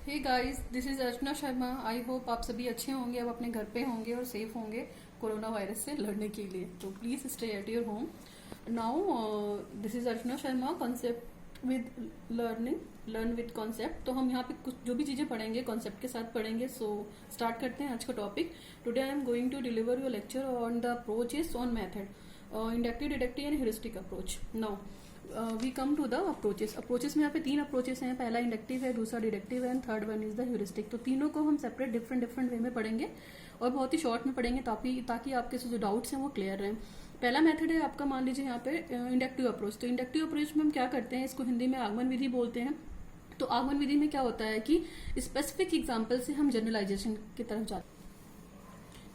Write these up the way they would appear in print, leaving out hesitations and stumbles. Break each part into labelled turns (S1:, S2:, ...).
S1: Hey guys, this is Archana Sharma. I hope आप सभी अच्छे होंगे, अब अपने घर पे होंगे और सेफ होंगे कोरोना वायरस से लड़ने के लिए। तो please stay at your home. Now this is Archana Sharma, concept with learn with concept. तो हम यहाँ पे कुछ जो भी चीजें पढ़ेंगे कॉन्सेप्ट के साथ पढ़ेंगे। सो स्टार्ट करते हैं आज का topic. Today I am going to deliver your lecture on the approaches on method, inductive, deductive and heuristic approach. Now we come to the approaches में यहाँ पे तीन अप्रोचेस हैं। पहला इंडक्टिव है, दूसरा डिडक्टिव है and third one is the heuristic. तो तीनों को हम सेपरेट डिफरेंट वे में पढ़ेंगे और बहुत ही शॉर्ट में पढ़ेंगे ताकि आपके जो डाउट्स हैं वो क्लियर रहें। पहला मेथड है आपका, मान लीजिए यहाँ पे इंडक्टिव अप्रोच। तो इंडक्टिव अप्रोच में हम क्या करते हैं, इसको हिंदी में आगमन विधि बोलते हैं। तो आगमन विधि में क्या होता है कि स्पेसिफिक एग्जाम्पल से हम जनरलाइजेशन की तरफ जाते हैं।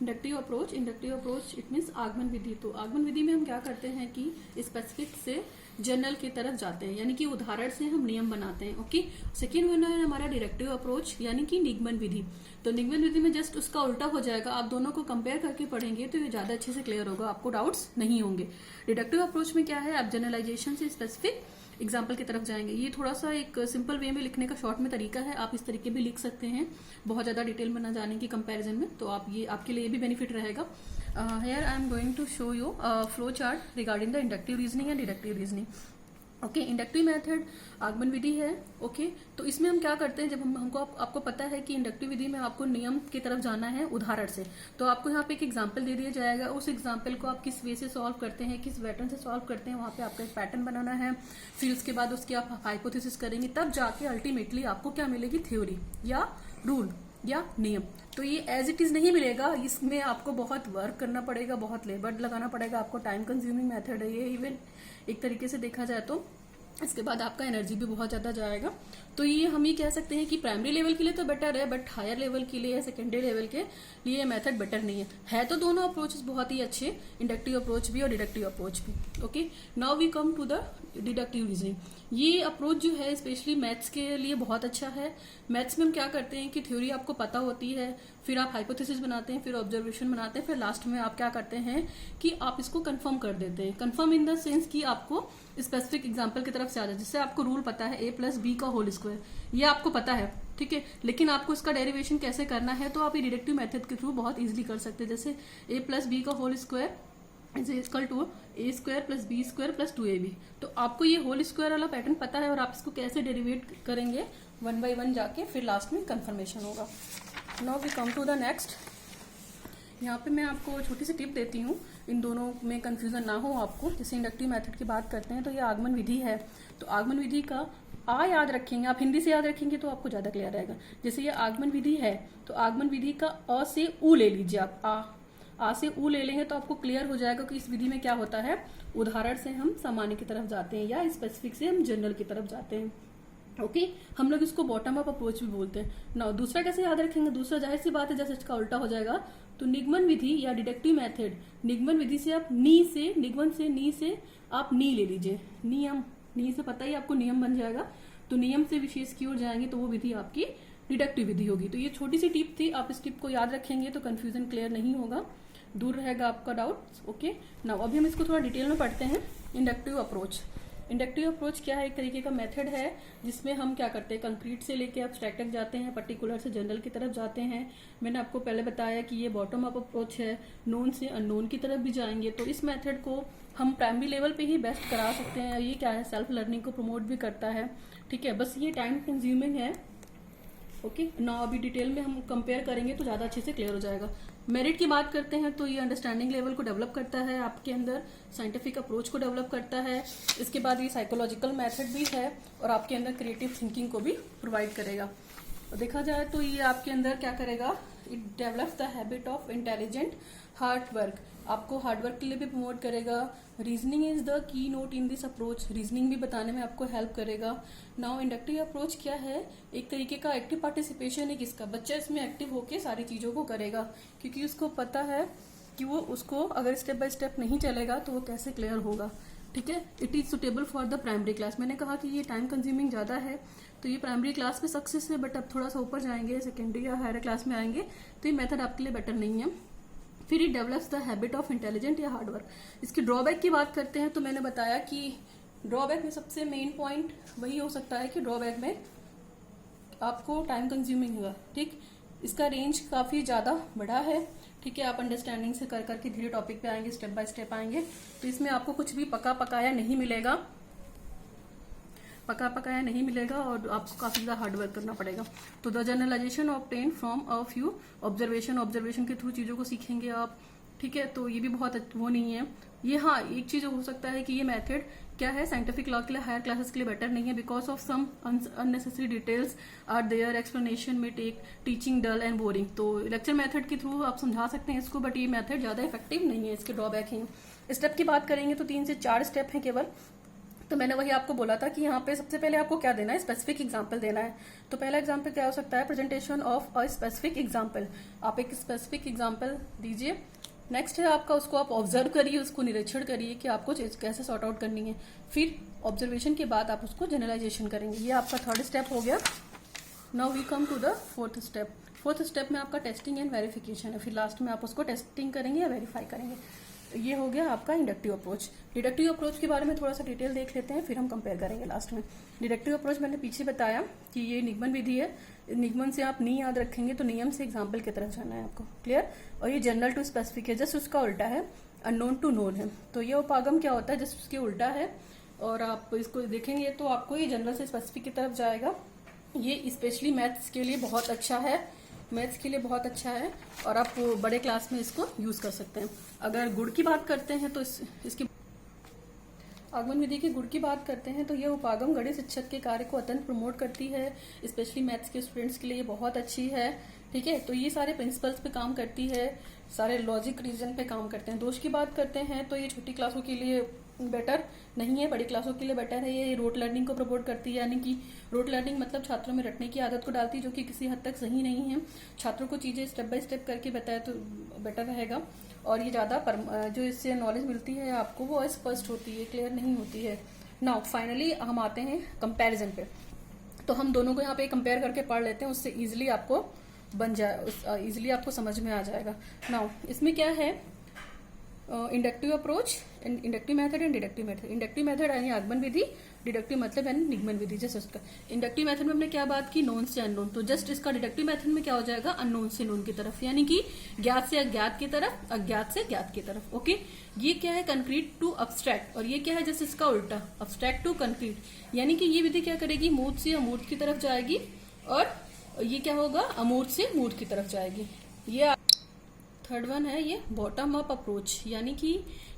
S1: इंडक्टिव अप्रोच इट मीन्स आगमन विधि। तो आगमन विधि में हम क्या करते हैं कि स्पेसिफिक से जनरल की तरफ जाते हैं, यानी कि उदाहरण से हम नियम बनाते हैं। ओके। सेकेंड वन है हमारा डिडक्टिव अप्रोच, यानी कि निगमन विधि। तो निगमन विधि में जस्ट उसका उल्टा हो जाएगा। आप दोनों को कंपेयर करके पढ़ेंगे तो ये ज्यादा अच्छे से क्लियर होगा, आपको डाउट्स नहीं होंगे। डिडक्टिव अप्रोच में क्या है, आप जनरलाइजेशन से स्पेसिफिक एग्जाम्पल की तरफ जाएंगे। ये थोड़ा सा एक सिंपल वे में लिखने का शॉर्ट में तरीका है, आप इस तरीके भी लिख सकते हैं बहुत ज्यादा डिटेल में ना जाने की कंपैरिजन में। तो आप ये आपके लिए भी बेनिफिट रहेगा। Here I am going to show you flow chart regarding the inductive reasoning and deductive reasoning. Okay. Inductive method आगमन विधि है। ओके। तो इसमें हम क्या करते हैं, जब हमको आपको पता है कि इंडक्टिव विधि में आपको नियम की तरफ जाना है उदाहरण से, तो आपको यहाँ पे एक एग्जांपल दे दिया जाएगा। उस एग्जांपल को आप किस वे से सॉल्व करते हैं, किस पैटर्न से सॉल्व करते हैं, वहां पे आपका एक पैटर्न बनाना है। फिर उसके बाद उसकी आप हाइपोथेसिस करेंगे, तब जाके अल्टीमेटली आपको क्या मिलेगी, थ्योरी या रूल या नियम। तो ये एज इट इज नहीं मिलेगा, इसमें आपको बहुत वर्क करना पड़ेगा, बहुत लेबर लगाना पड़ेगा आपको। टाइम कंज्यूमिंग मेथड है ये, इवन एक तरीके से देखा जाए तो इसके बाद आपका एनर्जी भी बहुत ज्यादा जाएगा। तो ये हम ये कह सकते हैं कि प्राइमरी लेवल के लिए तो बेटर है, बट हायर लेवल के लिए या सेकेंडरी लेवल के लिए मेथड बेटर नहीं है तो दोनों अप्रोचेस बहुत ही अच्छे, इंडक्टिव अप्रोच भी और डिडक्टिव अप्रोच भी। Okay. Now we come to the deductive reasoning. ये अप्रोच जो है स्पेशली मैथ्स के लिए बहुत अच्छा है। मैथ्स में हम क्या करते हैं कि थ्योरी आपको पता होती है, फिर आप हाइपोथेसिस बनाते हैं, फिर ऑब्जर्वेशन बनाते हैं, फिर लास्ट में आप क्या करते हैं कि आप इसको कंफर्म कर देते हैं। कंफर्म इन द सेंस कि आपको स्पेसिफिक एग्जांपल की तरफ से आ जाए। जिससे आपको रूल पता है a+b का होल स्क्वायर, ये आपको पता है, ठीक है। लेकिन आपको इसका डेरिवेशन कैसे करना है, तो आप ये डिडक्टिव मेथड के थ्रू बहुत इजीली कर सकते हैं। जैसे a+b का whole square is equal to a² + b² + 2ab। तो आपको ये होल स्क्वायर वाला पैटर्न पता है और आप इसको कैसे डेरिवेट करेंगे, 1 by 1 जाके, फिर लास्ट में कंफर्मेशन होगा। Now we come to the next. यहाँ पे मैं आपको छोटी सी टिप देती हूँ, इन दोनों में कंफ्यूजन ना हो आपको। जैसे इंडक्टिव मेथड की बात करते हैं तो ये आगमन विधि है। तो आगमन विधि का आ याद रखेंगे, आप हिंदी से याद रखेंगे तो आपको ज्यादा क्लियर रहेगा। जैसे ये आगमन विधि है तो आगमन विधि का अ से उ ले लीजिए आप, आ से उ ले लेंगे तो आपको क्लियर हो जाएगा कि इस विधि में क्या होता है, उदाहरण से हम सामान्य की तरफ जाते हैं या स्पेसिफिक से हम जनरल की तरफ जाते हैं। ओके। हम लोग इसको बॉटम अप अप्रोच भी बोलते हैं ना। दूसरा कैसे याद रखेंगे, दूसरा जाहिर सी बात है जैसे इसका उल्टा हो जाएगा। तो निगमन विधि या डिडक्टिव मेथड, निगमन विधि से आप निगमन से नी से आप नी ले लीजिए, नियम, नी से पता ही आपको नियम बन जाएगा। तो नियम से विशेष की ओर जाएंगे तो वो विधि आपकी डिडक्टिव विधि होगी। तो ये छोटी सी टिप थी, आप इस टिप को याद रखेंगे तो कंफ्यूजन क्लियर नहीं होगा, दूर रहेगा आपका डाउट। ओके। नाउ अभी हम इसको थोड़ा डिटेल में पढ़ते हैं। इंडक्टिव अप्रोच, इंडक्टिव अप्रोच क्या है, एक तरीके का मेथड है जिसमें हम क्या करते हैं, कंक्रीट से लेके एब्स्ट्रैक्ट तक जाते हैं, पर्टिकुलर से जनरल की तरफ जाते हैं। मैंने आपको पहले बताया कि ये बॉटम अप अप्रोच है, नोन से अननोन की तरफ भी जाएंगे। तो इस मेथड को हम प्राइमरी लेवल पे ही बेस्ट करा सकते हैं। ये क्या है, सेल्फ लर्निंग को प्रमोट भी करता है, ठीक है। बस ये टाइम कंज्यूमिंग है। ओके। ना अभी डिटेल में हम कंपेयर करेंगे तो ज्यादा अच्छे से क्लियर हो जाएगा। मेरिट की बात करते हैं तो ये अंडरस्टैंडिंग लेवल को डेवलप करता है आपके अंदर, साइंटिफिक अप्रोच को डेवलप करता है। इसके बाद ये साइकोलॉजिकल मेथड भी है और आपके अंदर क्रिएटिव थिंकिंग को भी प्रोवाइड करेगा। और देखा जाए तो ये आपके अंदर क्या करेगा, it develops the habit of intelligent hard work, आपको हार्ड वर्क के लिए भी प्रमोट करेगा। Reasoning is the key note in this approach, reasoning भी बताने में आपको हेल्प करेगा। नाउ इंडक्टिव अप्रोच क्या है, एक तरीके का एक्टिव पार्टिसिपेशन है किसका, बच्चा इसमें एक्टिव होके सारी चीजों को करेगा, क्योंकि उसको पता है कि वो उसको अगर स्टेप बाय स्टेप नहीं चलेगा तो वो कैसे क्लियर होगा, ठीक है। It is suitable for the primary class. मैंने कहा कि ये टाइम कंज्यूमिंग ज्यादा है तो ये प्राइमरी क्लास में सक्सेस है, बट अब थोड़ा सा ऊपर जाएंगे, सेकेंडरी या हायर क्लास में आएंगे तो ये मेथड आपके लिए बेटर नहीं है। फिर it develops the habit of intelligent या हार्डवर्क। इसकी ड्रॉबैक की बात करते हैं तो मैंने बताया कि ड्रॉबैक में सबसे मेन पॉइंट वही हो सकता है कि ड्रॉबैक में आपको टाइम कंज्यूमिंग होगा, ठीक। इसका रेंज काफी ज्यादा बड़ा है, ठीक है। आप अंडरस्टैंडिंग से कर करके धीरे टॉपिक पे आएंगे, स्टेप बाय स्टेप आएंगे, तो इसमें आपको कुछ भी पका पकाया नहीं मिलेगा, पका पकाया नहीं मिलेगा, और आपको काफी ज्यादा हार्ड वर्क करना पड़ेगा। तो the generalisation obtain from a few observation के थ्रू चीजों को सीखेंगे आप, ठीक है। तो ये भी बहुत वो नहीं है ये। हाँ, एक चीज हो सकता है कि ये मेथड क्या है, साइंटिफिक लॉ के लिए, हायर क्लासेस के लिए बेटर नहीं है, because of some unnecessary details are there, explanation में take teaching dull and boring. तो लेक्चर मेथड के थ्रू आप समझा सकते हैं इसको, बट ये मेथड ज्यादा इफेक्टिव नहीं है, इसके ड्रॉबैक हैं। स्टेप की बात करेंगे तो 3 से 4 स्टेप हैं केवल। तो मैंने वही आपको बोला था कि यहाँ पे सबसे पहले आपको क्या देना है, स्पेसिफिक एग्जाम्पल देना है। तो पहला एग्जाम्पल क्या हो सकता है, presentation of a specific example. आप एक स्पेसिफिक एग्जाम्पल दीजिए। नेक्स्ट है आपका, उसको आप ऑब्जर्व करिए, उसको निरीक्षण करिए कि आपको कैसे सॉर्ट आउट करनी है। फिर ऑब्जर्वेशन के बाद आप उसको जनरलाइजेशन करेंगे। ये आपका थर्ड स्टेप हो गया। Now we come to the fourth step. Fourth step में आपका टेस्टिंग एंड वेरिफिकेशन है। फिर लास्ट में आप उसको टेस्टिंग करेंगे या वेरीफाई करेंगे। ये हो गया आपका इंडक्टिव अप्रोच। डिडक्टिव अप्रोच के बारे में थोड़ा सा डिटेल देख लेते हैं, फिर हम कंपेयर करेंगे लास्ट में। डिडक्टिव अप्रोच मैंने पीछे बताया कि ये निगमन विधि है। निगमन से आप नहीं याद रखेंगे तो नियम से एग्जाम्पल की तरफ जाना है आपको, क्लियर। और ये जनरल टू स्पेसिफिक है, जस्ट उसका उल्टा है, अननोन टू नोन है। तो ये उपागम क्या होता है, जस्ट उसके उल्टा है। और आप इसको देखेंगे तो आपको ये जनरल से स्पेसिफिक की तरफ जाएगा। ये स्पेशली मैथ्स के लिए बहुत अच्छा है, मैथ्स के लिए बहुत अच्छा है, और आप बड़े क्लास में इसको यूज कर सकते हैं। अगर गुण की बात करते हैं तो इसकी आगमन विधि के गुण की बात करते हैं तो यह उपागम गणित शिक्षक के कार्य को अत्यंत प्रमोट करती है, स्पेशली मैथ्स के स्टूडेंट्स के लिए बहुत अच्छी है, ठीक है। तो ये सारे प्रिंसिपल्स पे काम करती है, सारे लॉजिक रीजन पे काम करते हैं। दोष की बात करते हैं तो ये छोटी क्लासों के लिए बेटर नहीं है, बड़ी क्लासों के लिए बेटर है। ये रोट लर्निंग को प्रमोट करती है, यानी कि रोट लर्निंग मतलब छात्रों में रटने की आदत को डालती है, जो कि किसी हद तक सही नहीं है। छात्रों को चीजें स्टेप बाय स्टेप करके बताए तो बेटर रहेगा। और ये ज्यादा जो इससे नॉलेज मिलती है आपको वो अस्पष्ट होती है, क्लियर नहीं होती है। नाउ फाइनली हम आते हैं कंपैरिजन पे। तो हम दोनों को यहाँ पे कंपेयर करके पढ़ लेते हैं, उससे इजिली आपको बन जाए, इजिली आपको समझ में आ जाएगा। नाउ इसमें क्या है, inductive approach, inductive method and deductive method. Inductive method यानी आगमन विधि, डिडक्टिव मतलब यानी निगमन विधि। जैसे उसका इंडक्टिव मेथड में हमने क्या बात की, नोन से अननोन। तो जस्ट इसका डिडक्टिव मेथड में क्या हो जाएगा, अननोन से नोन की तरफ, यानी कि ज्ञात से अज्ञात की तरफ, अज्ञात से ज्ञात की तरफ। ओके, ये क्या है, कंक्रीट टू अब्स्ट्रैक्ट, और ये क्या है, जस्ट इसका उल्टा, अब्स्ट्रैक्ट टू कंक्रीट। यानी कि ये विधि क्या करेगी, मूर्त से अमूर्त की तरफ जाएगी, और ये क्या होगा, अमूर्त से मूर्त की तरफ जाएगी। ये थर्ड वन है ये बॉटम अप अप्रोच, यानी कि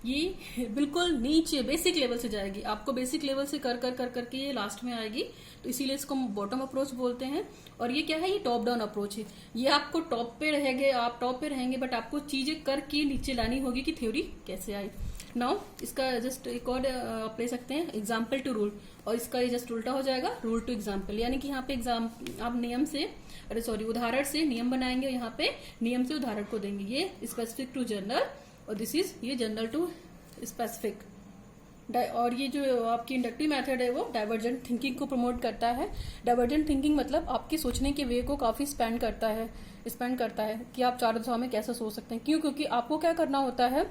S1: ये बिल्कुल नीचे बेसिक लेवल से जाएगी, आपको बेसिक लेवल से कर कर कर करके ये लास्ट में आएगी, तो इसीलिए इसको हम बॉटम अप्रोच बोलते हैं। और ये क्या है, ये टॉप डाउन अप्रोच है। ये आपको टॉप पे रहेंगे, आप टॉप पे रहेंगे, बट आपको चीजें करके नीचे लानी होगी कि थ्योरी कैसे आई। नाउ इसका जस्ट एक और आप ले सकते हैं, एग्जाम्पल टू रूल, और इसका ये जस्ट उल्टा हो जाएगा, रूल टू एग्जाम्पल। यानी कि यहाँ पे एग्जाम आप नियम से उदाहरण से नियम बनाएंगे, यहाँ पे नियम से उदाहरण को देंगे। ये स्पेसिफिक टू जनरल, और दिस इज ये जनरल टू स्पेसिफिक। और ये जो आपकी इंडक्टिव मेथड है वो डाइवर्जेंट थिंकिंग को प्रमोट करता है। डाइवर्जेंट थिंकिंग मतलब आपके सोचने के वे को काफी स्पेंड करता है कि आप चारों दिशाओं में कैसे सोच सकते हैं। क्यों, क्योंकि आपको क्या करना होता है,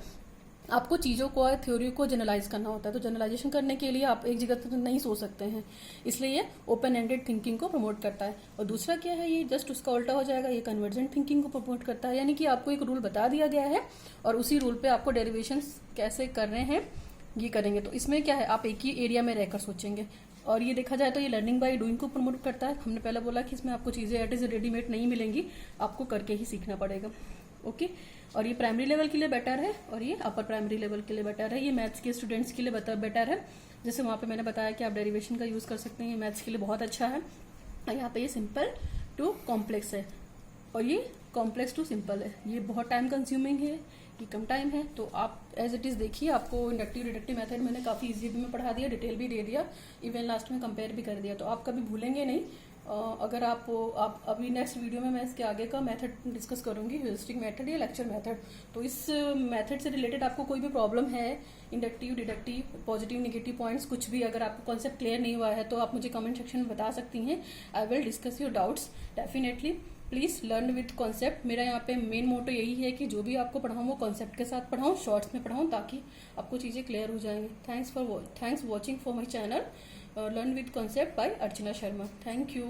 S1: आपको चीजों को, थ्योरी को जनरलाइज करना होता है। तो जनरलाइजेशन करने के लिए आप एक जगह तो नहीं सोच सकते हैं, इसलिए ये ओपन एंडेड थिंकिंग को प्रमोट करता है। और दूसरा क्या है, ये जस्ट उसका उल्टा हो जाएगा, ये कन्वर्जेंट थिंकिंग को प्रमोट करता है। यानी कि आपको एक रूल बता दिया गया है और उसी रूल पे आपको डेरिवेशन कैसे कर रहे हैं ये करेंगे। तो इसमें क्या है, आप एक ही एरिया में रहकर सोचेंगे। और ये देखा जाए तो ये लर्निंग बाय डूइंग को प्रमोट करता है। हमने पहले बोला कि इसमें आपको चीजें एट इज रेडीमेड नहीं मिलेंगी, आपको करके ही सीखना पड़ेगा। ओके, और ये प्राइमरी लेवल के लिए बेटर है, और ये अपर प्राइमरी लेवल के लिए बेटर है। ये मैथ्स के स्टूडेंट्स के लिए बेटर है। जैसे वहां पे मैंने बताया कि आप डेरिवेशन का यूज कर सकते हैं, ये मैथ्स के लिए बहुत अच्छा है। और यहाँ पे ये सिंपल टू कॉम्प्लेक्स है, और ये कॉम्प्लेक्स टू सिंपल है। ये बहुत टाइम कंज्यूमिंग है, ये कम टाइम है। तो आप एज इट इज देखिए, आपको इंडक्टिव डिडक्टिव मेथड मैंने काफी इजी में पढ़ा दिया, डिटेल भी दे दिया, इवन लास्ट में कंपेयर भी कर दिया, तो आप कभी भूलेंगे नहीं। अगर आप अभी नेक्स्ट वीडियो में मैं इसके आगे का मेथड डिस्कस करूंगी, ह्यूरिस्टिक मेथड या लेक्चर मेथड। तो इस मेथड से रिलेटेड आपको कोई भी प्रॉब्लम है, inductive deductive positive negative points कुछ भी, अगर आपको कॉन्सेप्ट क्लियर नहीं हुआ है तो आप मुझे कमेंट सेक्शन में बता सकती हैं। I will discuss your doubts definitely. Please learn with concept. मेरा यहाँ पे मेन मोटो यही है कि जो भी आपको पढ़ाऊँ वो कॉन्सेप्ट के साथ पढ़ाऊँ, शॉर्ट्स में पढ़ाऊँ, ताकि आपको चीजें क्लियर हो जाएंगी। Thanks watching for my channel learn with concept bye Archana Sharma. Thank you.